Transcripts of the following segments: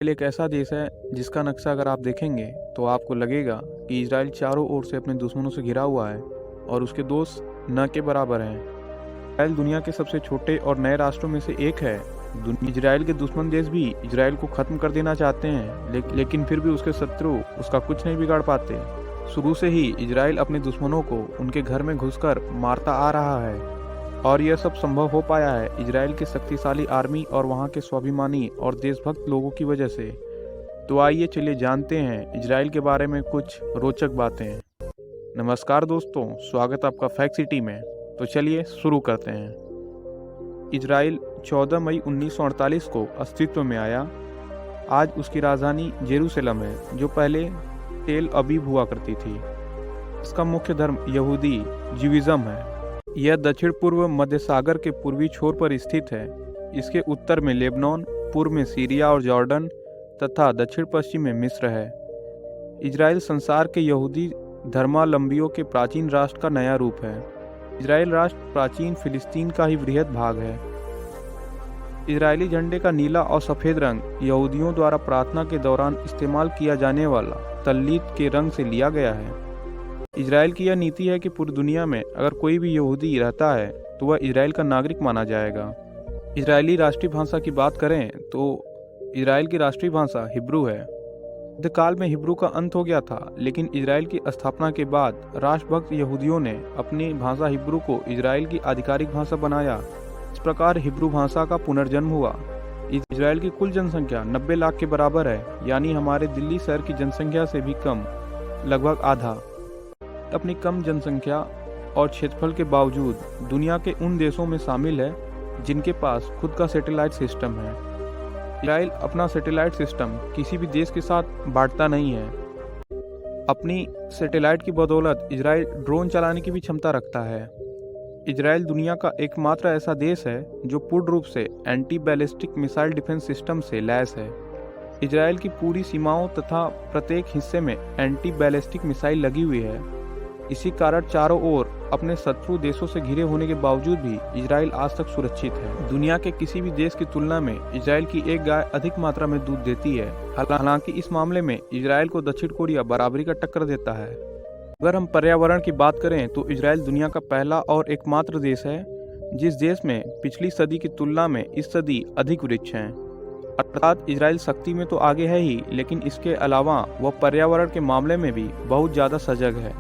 Israel एक ऐसा देश है जिसका नक्शा अगर आप देखेंगे तो आपको लगेगा कि इज़राइल चारों ओर से अपने दुश्मनों से घिरा हुआ है और उसके दोस्त न के बराबर हैं। इज़राइल दुनिया के सबसे छोटे और नए राष्ट्रों में से एक है। इज़राइल के दुश्मन देश भी इज़राइल को ख़त्म कर देना चाहते हैं, लेकिन फिर भी उसके शत्रु उसका कुछ नहीं बिगाड़ पाते। शुरू से ही इज़राइल अपने दुश्मनों को उनके घर में घुसकर मारता आ रहा है और यह सब संभव हो पाया है इजराइल की शक्तिशाली आर्मी और वहां के स्वाभिमानी और देशभक्त लोगों की वजह से। तो आइए चलिए जानते हैं इजराइल के बारे में कुछ रोचक बातें। नमस्कार दोस्तों, स्वागत आपका फैक्ट सिटी में। तो चलिए शुरू करते हैं। इजराइल 14 मई 1948 को अस्तित्व में आया। आज उसकी राजधानी जेरूसलम है, जो पहले तेल अबीब हुआ करती थी। इसका मुख्य धर्म यहूदी ज्यूइज़्म है। यह दक्षिण पूर्व मध्य सागर के पूर्वी छोर पर स्थित है। इसके उत्तर में लेबनान, पूर्व में सीरिया और जॉर्डन तथा दक्षिण पश्चिम में मिस्र है। इजराइल संसार के यहूदी धर्मावलंबियों के प्राचीन राष्ट्र का नया रूप है। इजराइल राष्ट्र प्राचीन फिलिस्तीन का ही वृहद भाग है। इजरायली झंडे का नीला और सफ़ेद रंग यहूदियों द्वारा प्रार्थना के दौरान इस्तेमाल किया जाने वाला तल्लीत के रंग से लिया गया है। इजराइल की यह नीति है कि पूरी दुनिया में अगर कोई भी यहूदी रहता है तो वह इजराइल का नागरिक माना जाएगा। इजरायली राष्ट्रीय भाषा की बात करें तो इजराइल की राष्ट्रीय भाषा हिब्रू है। मध्यकाल में हिब्रू का अंत हो गया था, लेकिन इजराइल की स्थापना के बाद राष्ट्रभक्त यहूदियों ने अपनी भाषा हिब्रू को इजराइल की आधिकारिक भाषा बनाया। इस प्रकार हिब्रू भाषा का पुनर्जन्म हुआ। इजराइल की कुल जनसंख्या 90 लाख के बराबर है, यानी हमारे दिल्ली शहर की जनसंख्या से भी कम, लगभग आधा। अपनी कम जनसंख्या और क्षेत्रफल के बावजूद दुनिया के उन देशों में शामिल है जिनके पास खुद का सैटेलाइट सिस्टम है। इजराइल अपना सैटेलाइट सिस्टम किसी भी देश के साथ बांटता नहीं है। अपनी सैटेलाइट की बदौलत इजराइल ड्रोन चलाने की भी क्षमता रखता है। इजराइल दुनिया का एकमात्र ऐसा देश है जो पूर्ण रूप से anti ballistic missile defence system से लैस है। इजराइल की पूरी सीमाओं तथा प्रत्येक हिस्से में एंटी बैलिस्टिक मिसाइल लगी हुई है। इसी कारण चारों ओर अपने शत्रु देशों से घिरे होने के बावजूद भी इजराइल आज तक सुरक्षित है। दुनिया के किसी भी देश की तुलना में इजराइल की एक गाय अधिक मात्रा में दूध देती है। हालांकि इस मामले में इजराइल को दक्षिण कोरिया बराबरी का टक्कर देता है। अगर हम पर्यावरण की बात करें तो इजराइल दुनिया का पहला और एकमात्र देश है जिस देश में पिछली सदी की तुलना में इस सदी अधिक वृक्ष हैं। अर्थात इजराइल शक्ति में तो आगे है ही, लेकिन इसके अलावा वह पर्यावरण के मामले में भी बहुत ज़्यादा सजग है।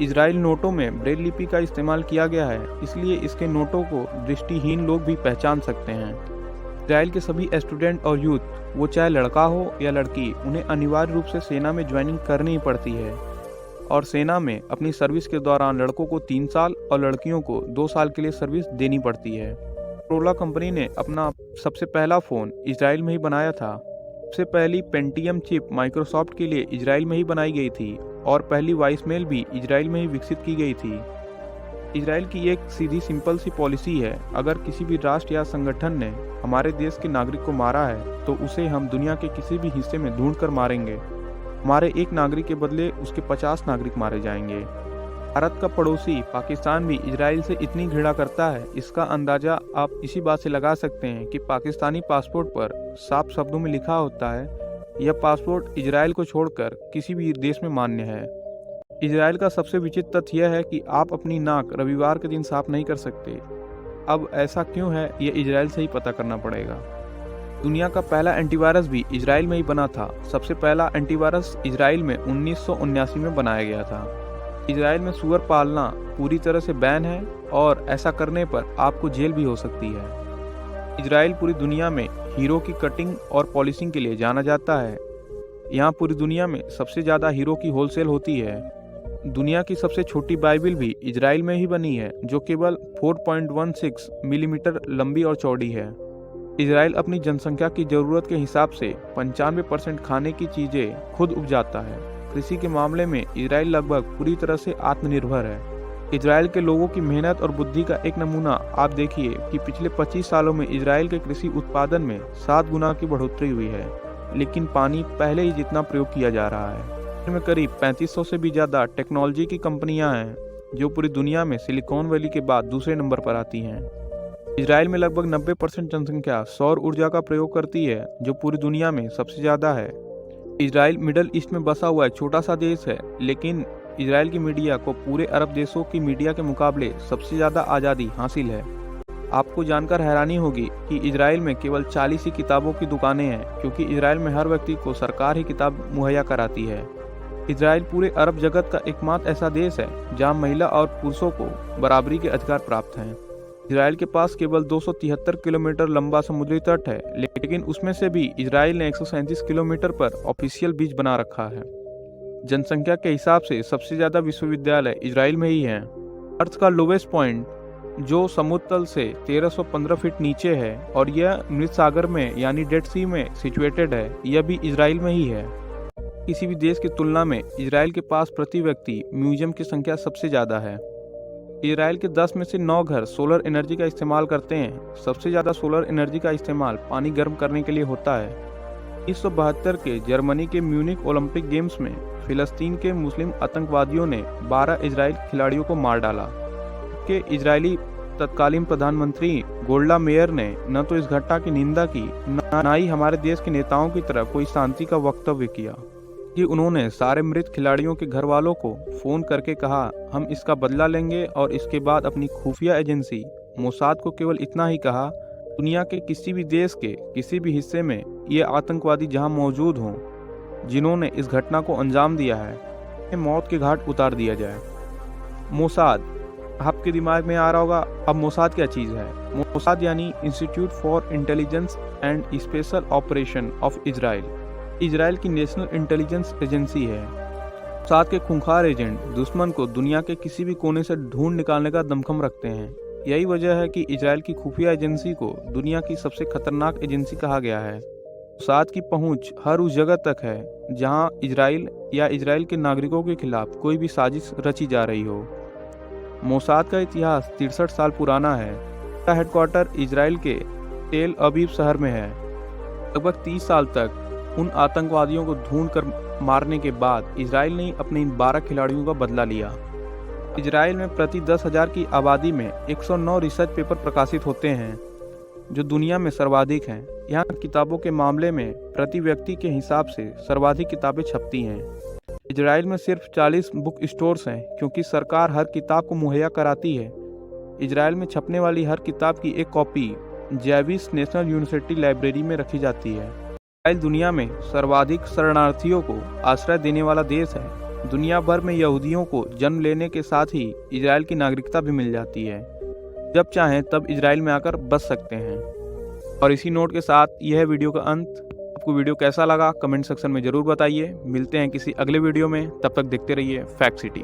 इजराइल नोटों में ब्रेल लिपि का इस्तेमाल किया गया है, इसलिए इसके नोटों को दृष्टिहीन लोग भी पहचान सकते हैं। इजराइल के सभी स्टूडेंट और यूथ, वो चाहे लड़का हो या लड़की, उन्हें अनिवार्य रूप से सेना में ज्वाइनिंग करनी ही पड़ती है। और सेना में अपनी सर्विस के दौरान लड़कों को 3 साल और लड़कियों को 2 साल के लिए सर्विस देनी पड़ती है। मोटोरोला कंपनी ने अपना सबसे पहला फ़ोन इजराइल में ही बनाया था। सबसे पहली पेंटियम चिप माइक्रोसॉफ्ट के लिए इजराइल में ही बनाई गई थी और पहली वॉइसमेल भी इजराइल में ही विकसित की गई थी। इजराइल की एक सीधी सिंपल सी पॉलिसी है, अगर किसी भी राष्ट्र या संगठन ने हमारे देश के नागरिक को मारा है तो उसे हम दुनिया के किसी भी हिस्से में ढूंढ कर मारेंगे। हमारे एक नागरिक के बदले उसके 50 नागरिक मारे जाएंगे। भारत का पड़ोसी पाकिस्तान भी इजराइल से इतनी घृणा करता है, इसका अंदाजा आप इसी बात से लगा सकते हैं कि पाकिस्तानी पासपोर्ट पर साफ शब्दों में लिखा होता है, यह पासपोर्ट इजराइल को छोड़कर किसी भी देश में मान्य है। इजराइल का सबसे विचित्र तथ्य यह है कि आप अपनी नाक रविवार के दिन साफ नहीं कर सकते। अब ऐसा क्यों है, यह इजराइल से ही पता करना पड़ेगा। दुनिया का पहला एंटीवायरस भी इजराइल में ही बना था। सबसे पहला एंटीवायरस इजराइल में 1979 में बनाया गया था। इजराइल में सूअर पालना पूरी तरह से बैन है और ऐसा करने पर आपको जेल भी हो सकती है। इजराइल पूरी दुनिया में हीरो की कटिंग और पॉलिशिंग के लिए जाना जाता है। यहाँ पूरी दुनिया में सबसे ज़्यादा हीरो की होलसेल होती है। दुनिया की सबसे छोटी बाइबिल भी इजराइल में ही बनी है, जो केवल 4.16 मिलीमीटर लंबी और चौड़ी है। इजराइल अपनी जनसंख्या की ज़रूरत के हिसाब से 95% खाने की चीज़ें खुद उपजाता है। कृषि के मामले में इजराइल लगभग पूरी तरह से आत्मनिर्भर है। इजराइल के लोगों की मेहनत और बुद्धि का एक नमूना आप देखिए कि पिछले 25 सालों में इजराइल के कृषि उत्पादन में 7 गुना की बढ़ोतरी हुई है, लेकिन पानी पहले ही जितना प्रयोग किया जा रहा है। इसमें करीब 3500 से भी ज़्यादा टेक्नोलॉजी की कंपनियां हैं, जो पूरी दुनिया में सिलिकॉन वैली के बाद दूसरे नंबर पर आती हैं। इजराइल में लगभग 90% जनसंख्या सौर ऊर्जा का प्रयोग करती है, जो पूरी दुनिया में सबसे ज़्यादा है। इजराइल मिडल ईस्ट में बसा हुआ एक छोटा सा देश है, लेकिन इजराइल की मीडिया को पूरे अरब देशों की मीडिया के मुकाबले सबसे ज़्यादा आज़ादी हासिल है। आपको जानकर हैरानी होगी कि इजराइल में केवल 40 ही किताबों की दुकानें हैं, क्योंकि इजराइल में हर व्यक्ति को सरकार ही किताब मुहैया कराती है। इजराइल पूरे अरब जगत का एकमात्र ऐसा देश है जहां महिला और पुरुषों को बराबरी के अधिकार प्राप्त हैं। इजराइल के पास केवल 273 किलोमीटर लंबा समुद्री तट है, लेकिन उसमें से भी इजराइल ने 137 किलोमीटर पर ऑफिशियल बीच बना रखा है। जनसंख्या के हिसाब से सबसे ज़्यादा विश्वविद्यालय इजराइल में ही हैं। अर्थ का लोवेस्ट पॉइंट, जो समुद्र तल से 1315 फीट नीचे है और यह मृत सागर में यानी डेड सी में सिचुएटेड है, यह भी इजराइल में ही है। किसी भी देश की तुलना में इजराइल के पास प्रति व्यक्ति म्यूजियम की संख्या सबसे ज़्यादा है। इजराइल के 10 में से 9 घर सोलर एनर्जी का इस्तेमाल करते हैं। सबसे ज़्यादा सोलर एनर्जी का इस्तेमाल पानी गर्म करने के लिए होता है। 1972 के जर्मनी के म्यूनिक ओलंपिक गेम्स में फिलिस्तीन के मुस्लिम आतंकवादियों ने 12 इजराइल खिलाड़ियों को मार डाला। के इजरायली तत्कालीन प्रधानमंत्री गोल्डा मेयर ने न तो इस घटना की निंदा की, न ही हमारे देश के नेताओं की तरह कोई शांति का वक्तव्य किया कि उन्होंने सारे मृत खिलाड़ियों के घर वालों को फ़ोन करके कहा, हम इसका बदला लेंगे, और इसके बाद अपनी खुफिया एजेंसी मोसाद को केवल इतना ही कहा, दुनिया के किसी भी देश के किसी भी हिस्से में ये आतंकवादी जहां मौजूद हों जिन्होंने इस घटना को अंजाम दिया है, मौत के घाट उतार दिया जाए। मोसाद, आपके दिमाग में आ रहा होगा अब मोसाद क्या चीज़ है। मोसाद यानी institute for intelligence and special operation of Israel, Israel की नेशनल इंटेलिजेंस एजेंसी है। मोसाद के खूंखार एजेंट दुश्मन को दुनिया के किसी भी कोने से ढूंढ निकालने का दमखम रखते हैं। यही वजह है कि इजराइल की खुफिया एजेंसी को दुनिया की सबसे खतरनाक एजेंसी कहा गया है। मोसाद की पहुंच हर उस जगह तक है जहां इजराइल या इजराइल के नागरिकों के खिलाफ कोई भी साजिश रची जा रही हो। मोसाद का इतिहास 63 साल पुराना है। इसका हेडक्वार्टर इजराइल के तेल अबीब शहर में है। लगभग 30 साल तक उन आतंकवादियों को ढूंढकर मारने के बाद इजराइल ने अपने इन 12 खिलाड़ियों का बदला लिया। इजराइल में प्रति 10,000 की आबादी में 109 रिसर्च पेपर प्रकाशित होते हैं, जो दुनिया में सर्वाधिक हैं। यहाँ किताबों के मामले में प्रति व्यक्ति के हिसाब से सर्वाधिक किताबें छपती हैं। इजराइल में सिर्फ 40 बुक स्टोर्स हैं, क्योंकि सरकार हर किताब को मुहैया कराती है। इजराइल में छपने वाली हर किताब की एक copy Jewish national university library में रखी जाती है। इजराइल दुनिया में सर्वाधिक शरणार्थियों को आश्रय देने वाला देश है। दुनिया भर में यहूदियों को जन्म लेने के साथ ही इजराइल की नागरिकता भी मिल जाती है। जब चाहें तब इजराइल में आकर बस सकते हैं। और इसी नोट के साथ यह है वीडियो का अंत। आपको वीडियो कैसा लगा कमेंट सेक्शन में ज़रूर बताइए। मिलते हैं किसी अगले वीडियो में, तब तक देखते रहिए फैक्ट सिटी।